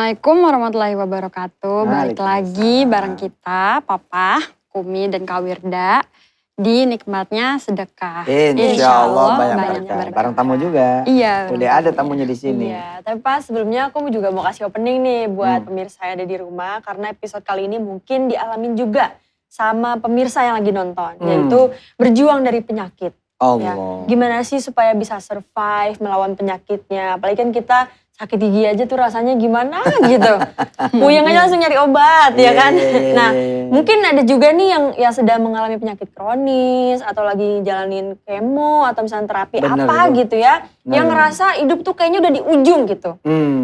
Assalamualaikum warahmatullahi wabarakatuh. Balik lagi Waalaikumsalam. bareng kita, Papa, Kumi, dan Kak Wirda di nikmatnya sedekah. Insya Allah banyak berkah. berkah. Bareng tamu juga. Iya. Udah ada tamunya di sini. Iya, tapi Pak sebelumnya aku juga mau kasih opening nih buat Hmm. pemirsa yang ada di rumah. Karena episode kali ini mungkin dialamin juga sama pemirsa yang lagi nonton. Yaitu berjuang dari penyakit. Ya, Allah. gimana sih supaya bisa survive melawan penyakitnya. Apalagi kan kita sakit gigi aja tuh rasanya gimana gitu. Puyeng aja langsung nyari obat ya kan. Nah mungkin ada juga nih yang sedang mengalami penyakit kronis atau lagi jalanin kemo atau misalnya terapi Bener apa itu. gitu ya. Bener. Yang ngerasa hidup tuh kayaknya udah di ujung gitu.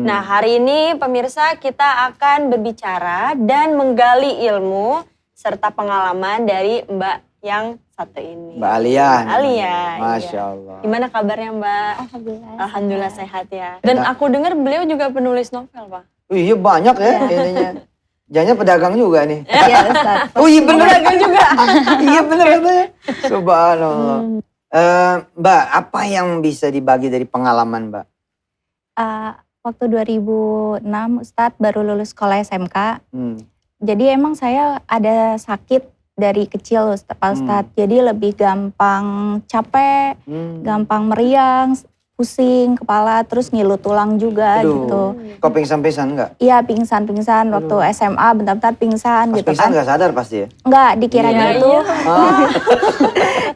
Nah hari ini pemirsa kita akan berbicara dan menggali ilmu serta pengalaman dari Mbak yang satu ini. Mbak Alia. Alia. Masya Iya. Allah. Gimana kabarnya Mbak? Alhamdulillah. Alhamdulillah sehat ya. Dan aku dengar beliau juga penulis novel Pak. Iya banyak ya ininya. Jangan pedagang juga nih. Iya Ustaz. Oh iya bener. Pedagang juga. Iya bener katanya. Subhanallah. Mbak, apa yang bisa dibagi dari pengalaman Mbak? Waktu 2006 Ustadz baru lulus sekolah SMK. Jadi emang saya ada sakit dari kecil Pak Ustadz. Jadi lebih gampang capek, gampang meriang, pusing kepala, terus ngilu tulang juga gitu. Kok pingsan-pingsan enggak? Iya pingsan waktu SMA bentar-bentar pingsan Pas gitu pingsan kan. enggak sadar pasti ya? Enggak, dikiranya Iya, itu. iya.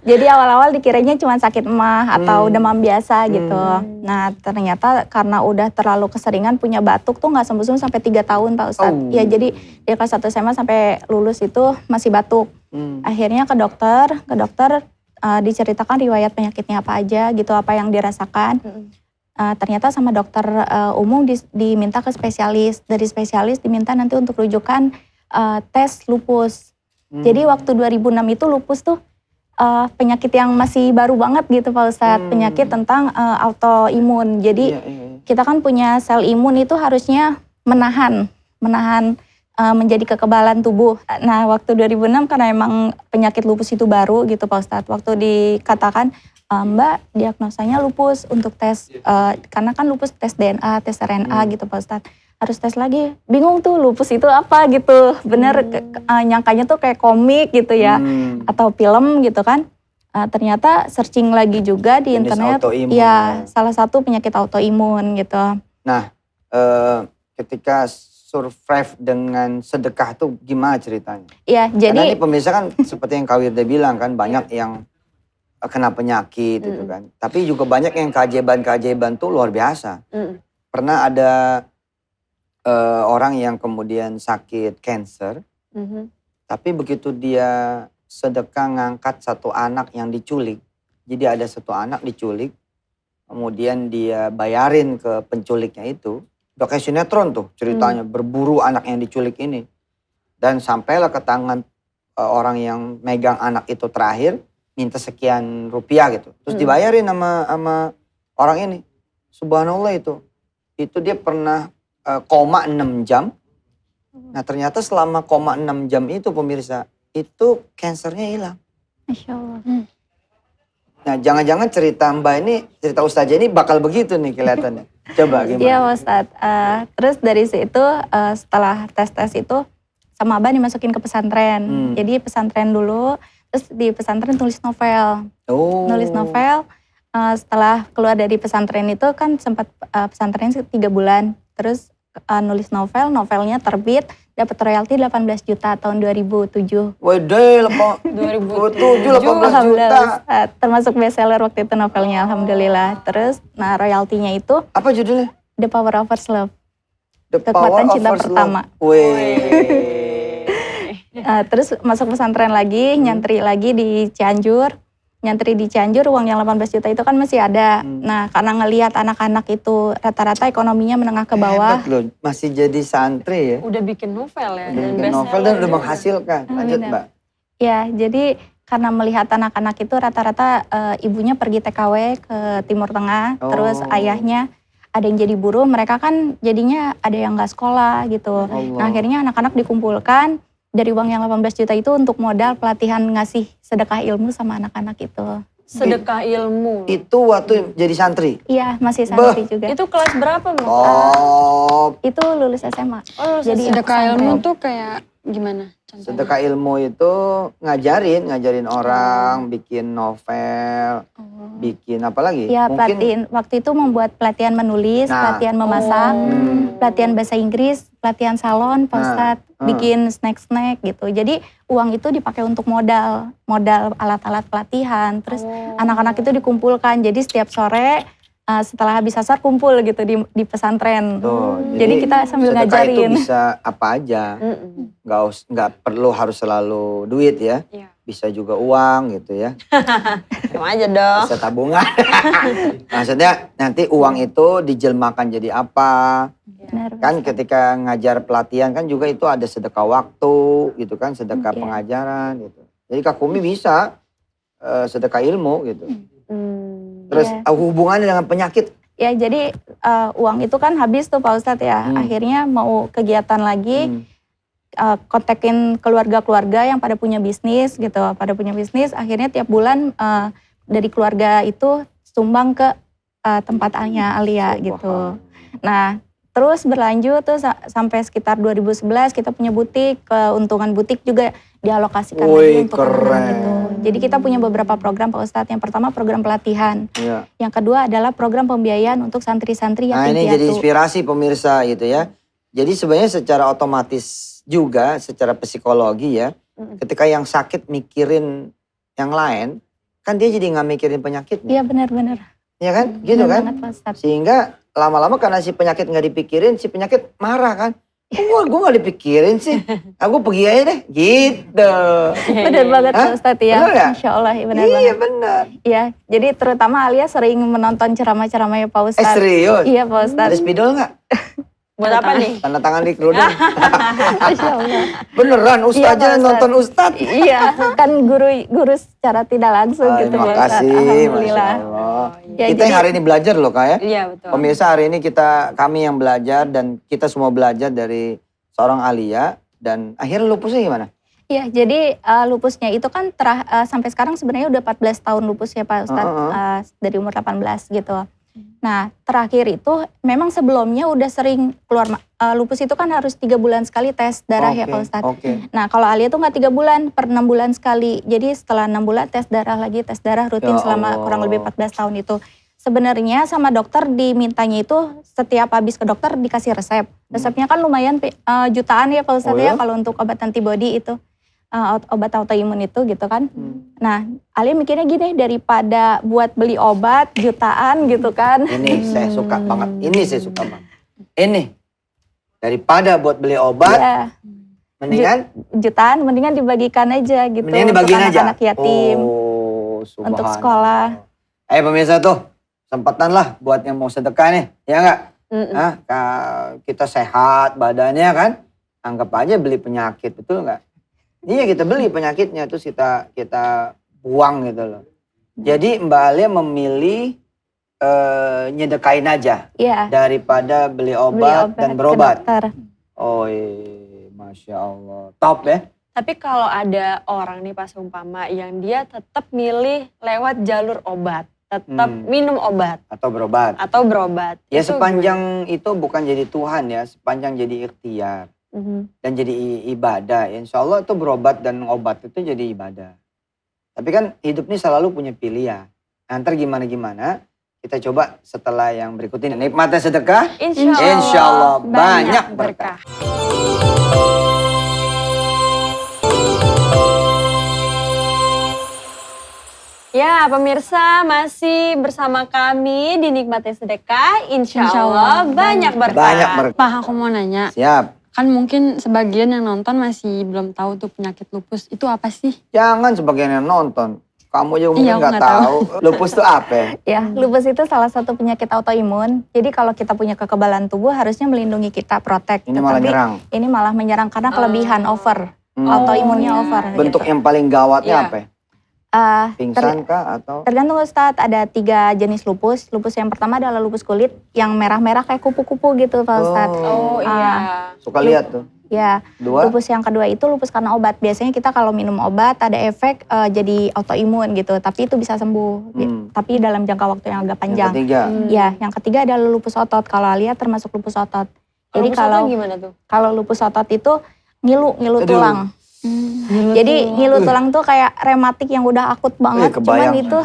Jadi awal-awal dikiranya cuma sakit emah atau demam biasa gitu. Nah ternyata karena udah terlalu keseringan punya batuk tuh gak sembuh-sembuh sampai 3 tahun Pak Ustadz. Ya jadi dari kelas 1 SMA sampai lulus itu masih batuk. Akhirnya ke dokter diceritakan riwayat penyakitnya apa aja gitu, apa yang dirasakan. Ternyata sama dokter umum diminta ke spesialis. Dari spesialis diminta nanti untuk rujukan tes lupus. Jadi waktu 2006 itu lupus tuh penyakit yang masih baru banget gitu Pak Ustadz. Penyakit tentang autoimun. Jadi kita kan punya sel imun itu harusnya menahan menjadi kekebalan tubuh. Nah waktu 2006 karena emang penyakit lupus itu baru gitu Pak Ustadz. Waktu dikatakan Mbak diagnosanya lupus untuk tes, karena kan lupus tes DNA, tes RNA gitu Pak Ustadz. Harus tes lagi, bingung tuh lupus itu apa gitu. Bener nyangkanya tuh kayak komik gitu ya, atau film gitu kan. Ternyata searching lagi juga di internet, autoimun, ya salah satu penyakit autoimun gitu. Nah ketika survive dengan sedekah tuh gimana ceritanya? Ya Karena jadi ini pemirsa kan seperti yang Kak Wirda bilang kan banyak yang kena penyakit gitu kan. Tapi juga banyak yang keajaiban tuh luar biasa. Pernah ada orang yang kemudian sakit cancer, tapi begitu dia sedekah ngangkat satu anak yang diculik. Jadi ada satu anak diculik, kemudian dia bayarin ke penculiknya itu. Udah kayak sinetron tuh ceritanya, berburu anak yang diculik ini. Dan sampailah ke tangan orang yang megang anak itu terakhir, minta sekian rupiah gitu. Terus dibayarin sama orang ini. Subhanallah itu. Itu dia pernah koma 6 jam. Nah ternyata selama koma 6 jam itu pemirsa, itu kansernya hilang. Masya Allah. Nah jangan-jangan cerita Mbak ini, cerita Ustazah ini bakal begitu nih kelihatannya. Coba gimana? Iya Ustadz. Terus dari situ setelah tes itu sama Abah dimasukin ke pesantren. Jadi pesantren dulu, terus di pesantren tulis novel. Nulis novel, setelah keluar dari pesantren itu kan sempat pesantren 3 bulan. Terus nulis novelnya terbit, dapat royalti 18 juta tahun 2007. Waduh, 2007 18 juta. Ustadz. Termasuk bestseller waktu itu novelnya, alhamdulillah. Terus, nah royaltinya itu Apa judulnya? The Power of First Love. The Kekuatan Power Cinta of First Pertama. Love. Wih. Terus masuk pesantren lagi, nyantri lagi di Cianjur. Nyantri di Cianjur uang yang 18 juta itu kan masih ada. Nah karena ngelihat anak-anak itu rata-rata ekonominya menengah ke bawah. Hebat loh, masih jadi santri ya. Udah bikin novel ya. Udah Dan bikin novel dan udah menghasilkan. Lanjut Mbak. Ya jadi karena melihat anak-anak itu rata-rata ibunya pergi TKW ke Timur Tengah. Terus ayahnya ada yang jadi buruh, mereka kan jadinya ada yang gak sekolah gitu. Nah akhirnya anak-anak dikumpulkan. Dari uang yang 18 juta itu untuk modal pelatihan ngasih sedekah ilmu sama anak-anak itu. Sedekah ilmu. Itu waktu jadi santri. Iya, masih santri juga. Itu kelas berapa, Mbak? Oh, Itu lulus SMA. Oh, Jadi Sedekah pesantren. ilmu tuh kayak gimana contohnya? sedekah ilmu itu ngajarin orang, bikin novel, bikin apa lagi? Iya, Mungkin pelatihan. Waktu itu membuat pelatihan menulis, Nah. pelatihan memasak, pelatihan bahasa Inggris, pelatihan salon, Pak Nah. Ustadz, bikin snack-snack gitu. Jadi uang itu dipakai untuk modal alat-alat pelatihan. Terus anak-anak itu dikumpulkan. Jadi setiap sore setelah habis asar kumpul gitu di pesantren. tuh, Jadi kita sambil sedekah itu ngajarin. bisa apa aja. Nggak perlu harus selalu duit ya. Iya. Bisa juga uang gitu ya. Sama aja dong. Bisa tabungan. Maksudnya nanti uang itu dijelmakan jadi apa. Benar, Kan Ustadz. ketika ngajar pelatihan kan juga itu ada sedekah waktu gitu kan. Sedekah Iya. pengajaran gitu. Jadi Kak Kumi bisa sedekah ilmu gitu. Terus Iya. hubungannya dengan penyakit. Ya jadi uang itu kan habis tuh Pak Ustadz ya. Akhirnya mau kegiatan lagi, kontakin keluarga-keluarga yang pada punya bisnis gitu. Akhirnya tiap bulan dari keluarga itu sumbang ke tempatnya Alia gitu. Nah terus berlanjut tuh sampai sekitar 2011 kita punya butik. Keuntungan butik juga dialokasikan lagi untuk anak-anak gitu. Jadi kita punya beberapa program Pak Ustadz. Yang pertama program pelatihan. Iya. Yang kedua adalah program pembiayaan untuk santri-santri Nah yatim ini jadi piatu. inspirasi pemirsa gitu ya. Jadi sebenarnya secara otomatis juga, secara psikologi ya. Ketika yang sakit mikirin yang lain, kan dia jadi nggak mikirin penyakitnya. Iya benar-benar. Ya kan? Gitu Benar kan? banget, Pak Ustadz. Sehingga lama-lama karena si penyakit nggak dipikirin, si penyakit marah kan. Gue nggak dipikirin sih. Aku pergi aja deh. Gitu. Benar banget Hah? Pak Ustadz ya. Benar nggak? Insya Allah ya benar Iya banget. benar. Iya, jadi terutama Alia sering menonton ceramah-ceramahnya Pak Ustadz. Serius? Iya Pak Ada Ustadz. spidol nggak? Buat apa nih? Tanda tangan di kerudung. Masya Allah. Beneran Iya, Ustaznya Pak Ustadz. nonton Ustadz. Iya, kan guru secara tidak langsung gitu Terima Pak Ustadz. kasih, Masya Alhamdulillah. Allah. Ya, Kita yang jadi- hari ini belajar loh Kak ya. Iya betul. Pemirsa hari ini kami yang belajar dan kita semua belajar dari seorang Alia. Dan akhirnya lupusnya gimana? Iya, jadi lupusnya itu kan sampai sekarang sebenarnya udah 14 tahun lupus ya Pak Ustadz. Dari umur 18 gitu. Nah terakhir itu memang sebelumnya udah sering keluar, lupus itu kan harus 3 bulan sekali tes darah ya Pak Ustadz. Oke. Nah kalau Alia tuh nggak 3 bulan, per 6 bulan sekali. Jadi setelah 6 bulan tes darah lagi, tes darah rutin Ya selama Allah. kurang lebih 14 tahun itu. Sebenarnya sama dokter dimintanya itu setiap habis ke dokter dikasih resep. Resepnya kan lumayan jutaan ya Pak Ustadz Oh ya? ya kalau untuk obat antibody itu. Obat autoimun itu gitu kan. Nah Alia mikirnya gini, daripada buat beli obat jutaan gitu kan. Ini saya suka banget. Ini saya suka banget. Ini. Daripada buat beli obat, Ya, mendingan jutaan mendingan dibagikan aja gitu. mendingan untuk dibagiin aja. anak-anak yatim. Oh, Untuk subhanallah. sekolah. Ayo pemirsa tuh, sempatan lah buat yang mau sedekah nih. Ya enggak? Kita sehat badannya kan. Anggap aja beli penyakit, betul nggak? Iya kita beli penyakitnya terus kita buang gitu loh. Jadi Mbak Alia memilih nyedekain aja Iya. daripada beli Beli obat dan ke berobat. dokter. Oh Masya Allah. Top ya. Tapi kalau ada orang nih Pak seumpama yang dia tetap milih lewat jalur obat, tetap minum obat Atau berobat. atau berobat. Ya itu sepanjang itu bukan jadi Tuhan ya. Sepanjang jadi ikhtiar. Dan jadi ibadah. Insya Allah itu berobat dan obat itu jadi ibadah. Tapi kan hidup ini selalu punya pilihan. Ntar gimana-gimana. Kita coba setelah yang berikut ini. Nikmatnya sedekah. Insya Allah banyak berkah. Ya pemirsa masih bersama kami di Nikmatnya Sedekah. Insya Insya Allah Allah banyak berkah. Banyak berkah. Pak aku mau nanya, Siap. kan mungkin sebagian yang nonton masih belum tahu tuh penyakit lupus itu apa sih? Jangan sebagian yang nonton. Kamu juga mungkin Iya, aku nggak nggak tahu. Lupus itu apa ya? Ya, lupus itu salah satu penyakit autoimun. Jadi kalau kita punya kekebalan tubuh harusnya melindungi kita, protect. Ini malah Tetapi nyerang. ini malah menyerang karena kelebihan over. Autoimunnya over. Bentuk gitu. yang paling gawatnya Iya. apa ya? Ah, Pingsan kah atau? tergantung Ustadz, ada 3 jenis lupus. Lupus yang pertama adalah lupus kulit yang merah-merah kayak kupu-kupu gitu Pak Ustadz. Oh iya. Suka lihat tuh. Ya, Dua. lupus yang kedua itu lupus karena obat. Biasanya kita kalau minum obat ada efek jadi autoimun gitu, tapi itu bisa sembuh. Tapi dalam jangka waktu yang agak panjang. Yang ketiga. Ya, yang ketiga adalah lupus otot. Kalau Alia termasuk lupus otot. Jadi Lupus otot gimana tuh? kalau lupus otot itu ngilu Aduh. tulang. Jadi ngilu tulang tuh kayak rematik yang udah akut banget. kebayang. Cuman itu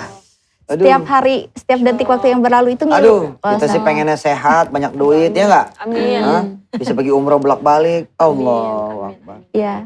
Aduh. setiap hari, setiap detik waktu yang berlalu itu ngilu. Aduh, kita sih pengennya sehat, banyak duit, ya nggak? Amin. Hah? Bisa pergi umroh bolak-balik. Allah Akbar. Ya,